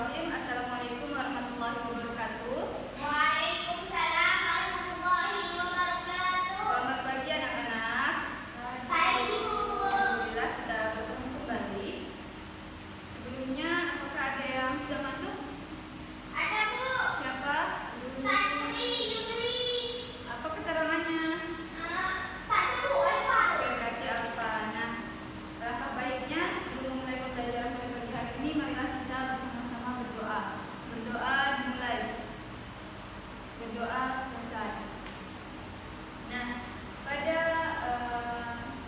Bismillahirrahmanirrahim. Assalamualaikum warahmatullahi wabarakatuh. Waalaikumsalam warahmatullahi wabarakatuh. Selamat pagi anak-anak. Pagi, Bu. Alhamdulillah kita bertemu kembali. Sebelumnya apakah ada yang sudah masuk? Ada, Bu. Siapa? Yuli. Apa keterangannya? Pak Bu, Pak. Oke, berarti Alfa. Nah, alangkah baiknya sebelum mulai pembelajaran pada pagi hari ini, marilah kita bersama-sama berdoa. Berdoa dimulai. Berdoa selesai. Nah, pada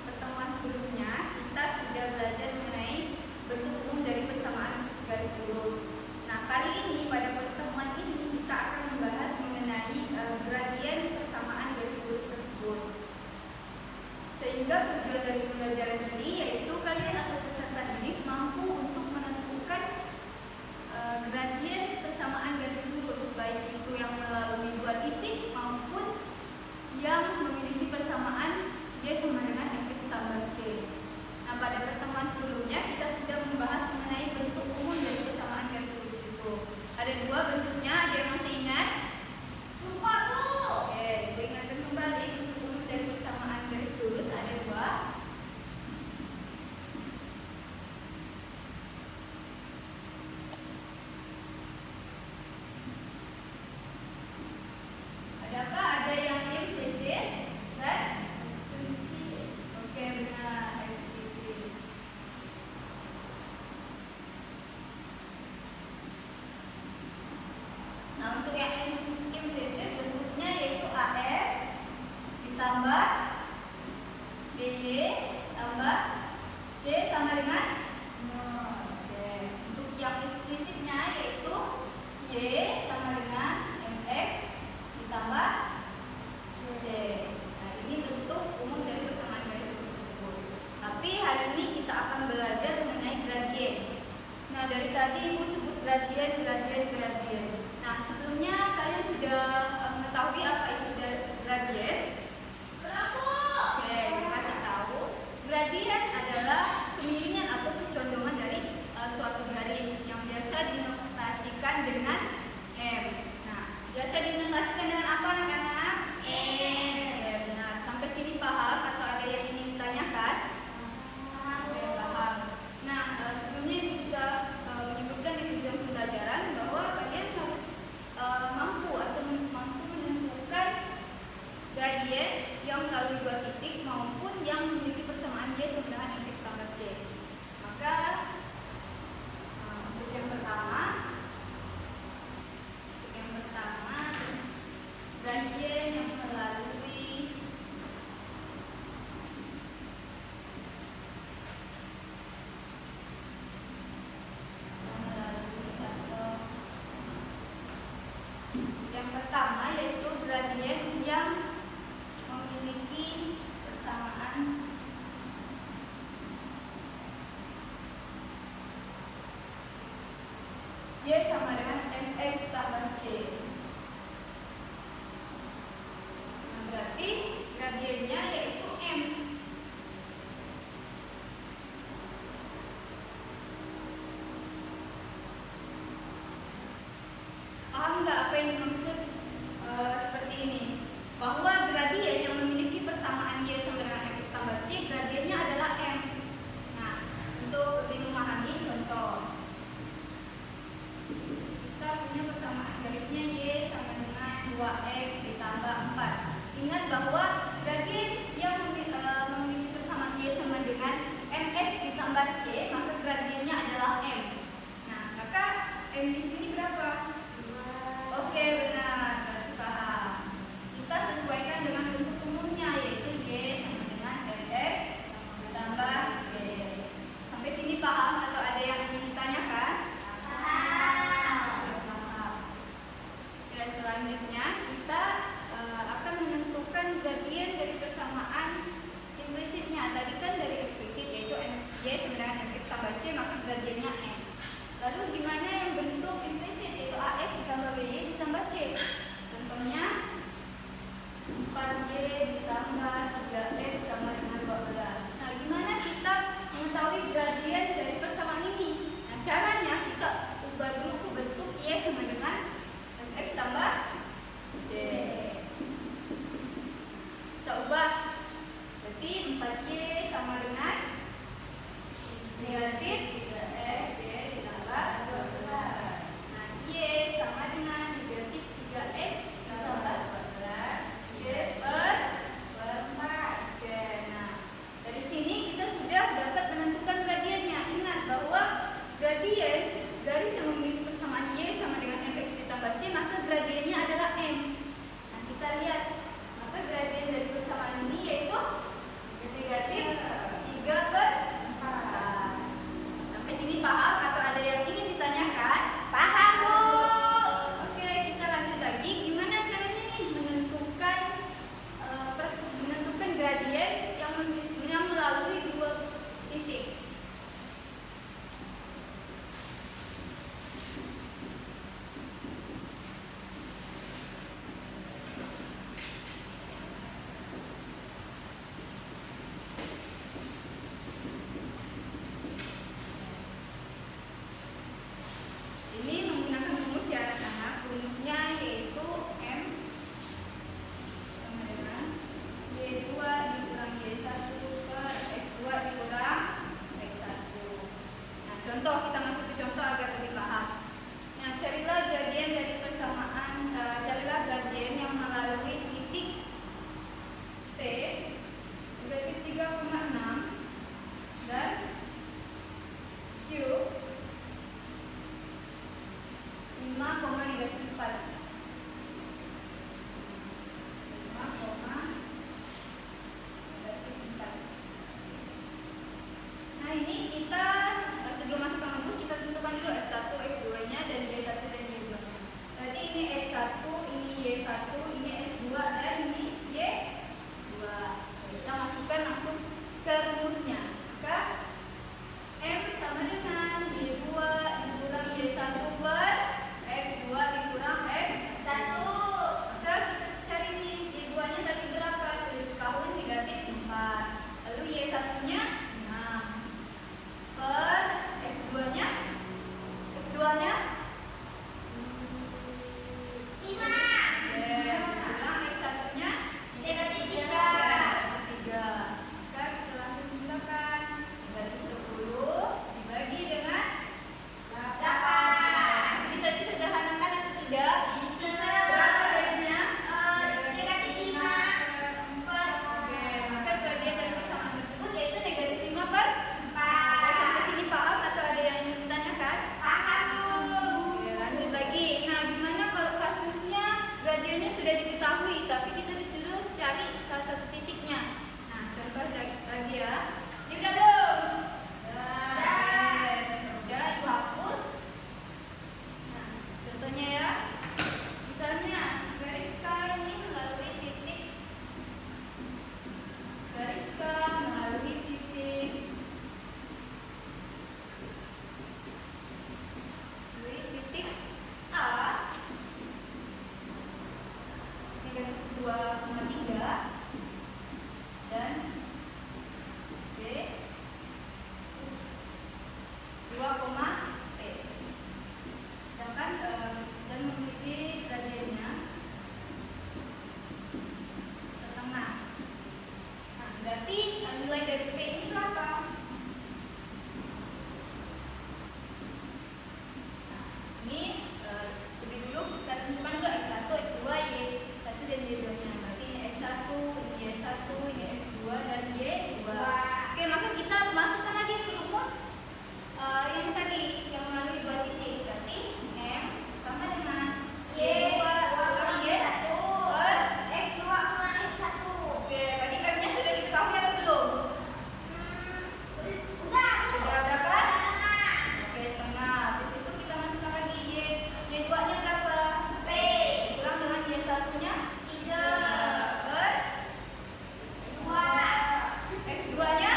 pertemuan sebelumnya kita sudah belajar mengenai bentuk umum dari persamaan garis lurus. Nah, kali ini pada pertemuan ini kita akan membahas mengenai gradien persamaan garis lurus tersebut. Sehingga tujuan dari pembelajaran ini yaitu kalian atau peserta didik mampu untuk menentukan gradien persamaan garis lurus, baik itu yang melalui dua titik maupun yang memiliki persamaan Y sama dengan MX tambah C. Nah, pada pertemuan sebelumnya kita sudah membahas mengenai bentuk umum dari persamaan garis lurus itu. Ada dua bentuknya, ada yang masih ingat? Lupa, Bu. Oke, ingatkan kembali bentuk umum dari persamaan garis lurus ada dua. Adakah ada yang implisit? Dan? Oke, benar, eksplisit. Nah, untuk yang implisit bentuknya yaitu AX ditambah BY tambah C sama dengan 0. Oke. Untuk yang eksplisitnya yaitu Y sama dengan MX ditambah C. Nah, ini bentuk umum dari persamaan garis lurus tersebut. Tapi hari ini kita akan belajar mengenai gradien. Nah, dari tadi Ibu sebut gradien. Nah, sebelumnya kalian sudah mengetahui apa itu gradien? Belum, Bu. Oke, dikasih tahu. Gradien adalah kemiringan atau kecondongan dari suatu garis yang biasa dinotasikan dengan M. Nah, biasa dinotasikan dengan apa, anak-anak? Oke, benar. Sampai sini paham atau ada yang ingin ditanyakan? Oke, paham. Nah, sebelumnya Ibu sudah menyebutkan di tujuan pembelajaran bahwa kalian harus mampu menentukan gradien yang melalui dua titik maupun yang memiliki persamaan Y sama dengan MX tambah C. Maka untuk yang pertama gradien yang melalui yang pertama yaitu gradien yang memiliki persamaan Y sama dengan MX tambah C. Nah, berarti gradiennya yaitu M. Paham nggak apa yang dimaksud seperti ini? Bahwa gradien yang memiliki persamaan Y sama dengan MX tambah C, gradiennya adalah M. Nah, untuk lebih memahami contoh, kita punya persamaan garisnya Y sama dengan 2X ditambah 4. Ingat bahwa gradien yang memiliki persamaan Y sama dengan MX ditambah C, maka gradiennya adalah M. Nah, maka M di sini berapa? Oke, benar, berarti paham. Kita sesuaikan dengan bentuk umumnya yaitu Y sama dengan MX ditambah C. Sampai sini paham atau ada yang ingin ditanyakan? Paham. Ya, selanjutnya kita akan menentukan gradien dari persamaan implisitnya. Tadi kan dari eksplisit yaitu Y sama dengan MX tambah C, maka gradiennya M. Lalu gimana yang bentuk implisit yaitu AX ditambah BY ditambah C? Contohnya 4Y ditambah 3X sama dengan 12. Nah, gimana kita mengetahui gradien dari persamaan ini? Nah, caranya kita ubah dulu kita masuk ke contoh agar lebih paham. Nah, carilah gradien dari persamaan, carilah gradien yang melalui titik P negatif 3,6 dan Q 5, negatif 4. 5, negatif 4. Nah, ini kita sebelum masuk ke rumus kita tentukan dulu X1, X2-nya dan Y1 dan Y2-nya. Berarti ini X1, ini Y1, ini X2 dan ini Y2. Kita masukkan langsung ke rumusnya. Maka M sama dengan Y2 dikurang Y1 per X2 dikurang X1. Maka cari nih Y2-nya tadi berapa? Sudah diketahui negatif 4. Lalu Y1-nya 6 per X2-nya X2-nya 5. dikurang X1-nya Negatif 3. tiga. Maka kita langsung gunakan negatif 10 dibagi dengan 8. bisa disederhanakan atau tidak? Bisa. Berapa jadinya? Negatif 5 per Oke, maka gradien dari persamaan tersebut yaitu negatif 5 per 4. sampai sini paham atau ada yang ingin ditanyakan? Paham, Bu. Oke, lanjut lagi. Nah, gimana kalau kasusnya gradiennya sudah diketahui tapi kita disuruh cari salah satu titiknya? Nah, contoh lagi ya. Ini udah belum? Udah, ibu hapus. Nah, contohnya ya. Misalnya garis K ini melalui titik garis K melalui titik A negatif 2,3 dan B 2,P. Sedangkan dan memiliki gradiennya setengah. Nah, berarti nilai dari P ini berapa? Ini lebih dulu kita tentukan dulu X1, X2, Y1 dan Y2-nya. Berarti ini X1, ini Y1, ini X2 dan Y2. Oke, maka kita masukkan lagi ke rumus yang tadi yang melalui dua titik. Berarti M sama dengan Y2 kurang Y1 per X2 kurang X1. Oke, tadi M-nya sudah diketahui atau belum? Udah, Bu. Sudah berapa? Setengah. Oke, setengah. Di situ kita masukkan lagi Y2-nya berapa? P. Kurang dengan Y1-nya 3 per 2. X2-nya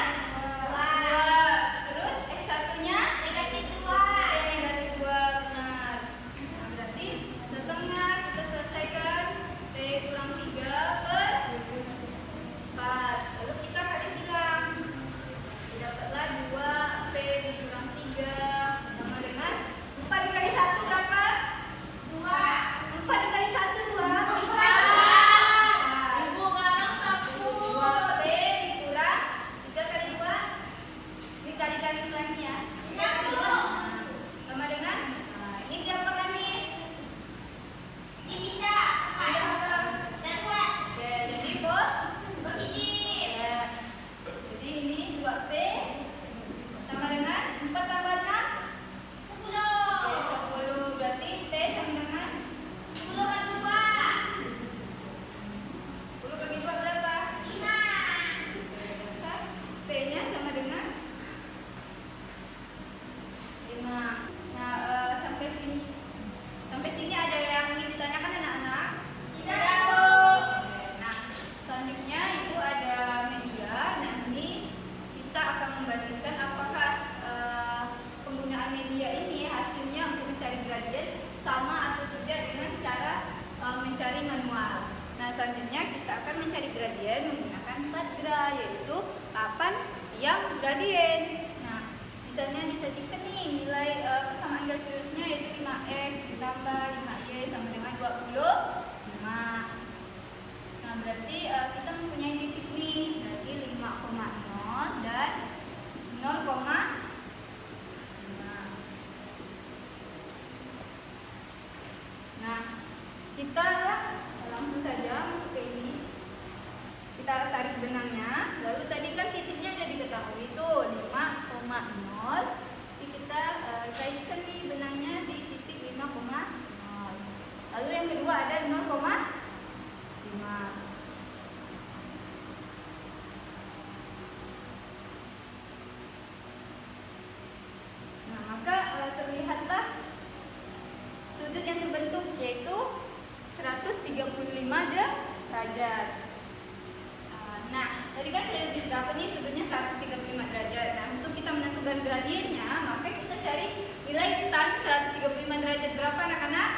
2. Terus X1-nya Negatif kita langsung saja masuk ke ini. Kita tarik benangnya, lalu tadi kan titiknya sudah diketahui itu 5,0. Jadi kita kaitkan nih benangnya di titik 5,0. Lalu yang kedua ada 0,5. Nah, maka terlihatlah sudut yang terbentuk, yaitu 135 derajat. Nah, tadi kan sudah didapat nih sudutnya 135 derajat. Nah, untuk kita menentukan gradiennya, maka kita cari nilai tan 135 derajat berapa, anak-anak?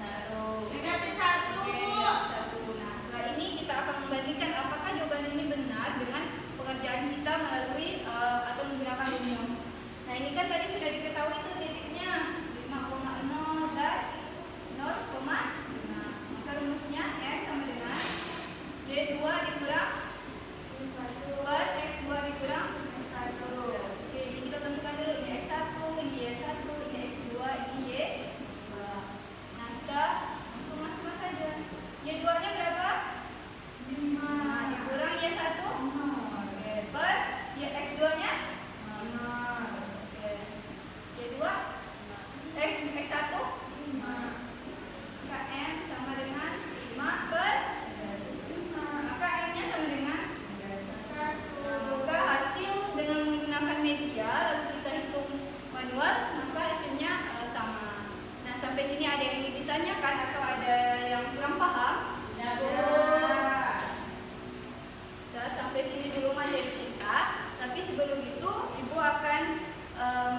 1. Negatif 1. Oke, 1. Nah, setelah ini kita akan membandingkan apakah jawaban ini benar dengan pengerjaan kita melalui atau menggunakan rumus. Nah, ini kan tadi sudah diketahui itu titiknya 5,0 dan 0,5. Maka rumusnya X sama dengan Y2 dikurang per X2 dikurang X1. Oke, ini kita tentukan dulu. Ini X1, ini Y1, ini X2, ini Y2. Nah, kita langsung masukkan saja. Y2-nya berapa? 5. Nah, dikurang Y1. Oke, per X2-nya 5. Oke. Y2 X1 5. Maka M sama dengan 5 per 5. Maka M-nya sama dengan 1. Maka hasil dengan menggunakan media lalu kita hitung manual, maka hasilnya sama. Nah, sampai sini ada yang ingin ditanyakan atau ada yang kurang paham? Sudah sampai sini dulu materi kita. Tapi sebelum itu Ibu akan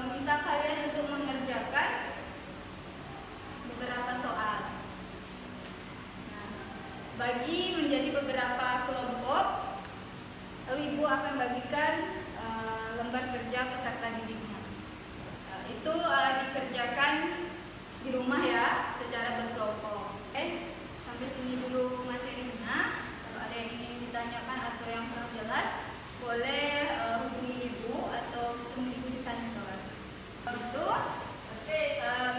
meminta kalian untuk mengerjakan beberapa soal. Nah, bagi menjadi beberapa kelompok, lalu Ibu akan bagikan lembar kerja peserta didiknya. Itu dikerjakan di rumah ya, secara berkelompok. Sampai sini dulu materinya. Kalau ada yang ingin ditanyakan atau yang kurang jelas, boleh hubungi Ibu atau ketemu Ibu di kantor. Itu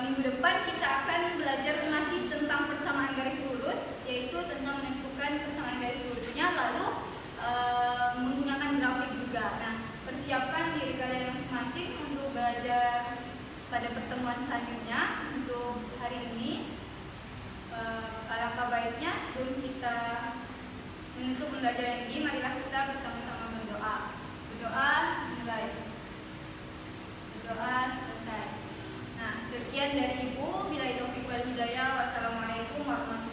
minggu depan kita akan belajar masih tentang persamaan garis lurus, yaitu tentang menentukan persamaan garis lurusnya, lalu menggunakan grafik juga. Nah, persiapkan diri kalian masing-masing untuk belajar pada pertemuan selanjutnya. Untuk hari ini, alangkah baiknya sebelum kita menutup pembelajaran ini, marilah kita bersama-sama berdoa. Berdoa mulai. Berdoa selesai. Nah, sekian dari Ibu. Bila taufik wal hidayah. Wassalamualaikum warahmatullahi wabarakatuh.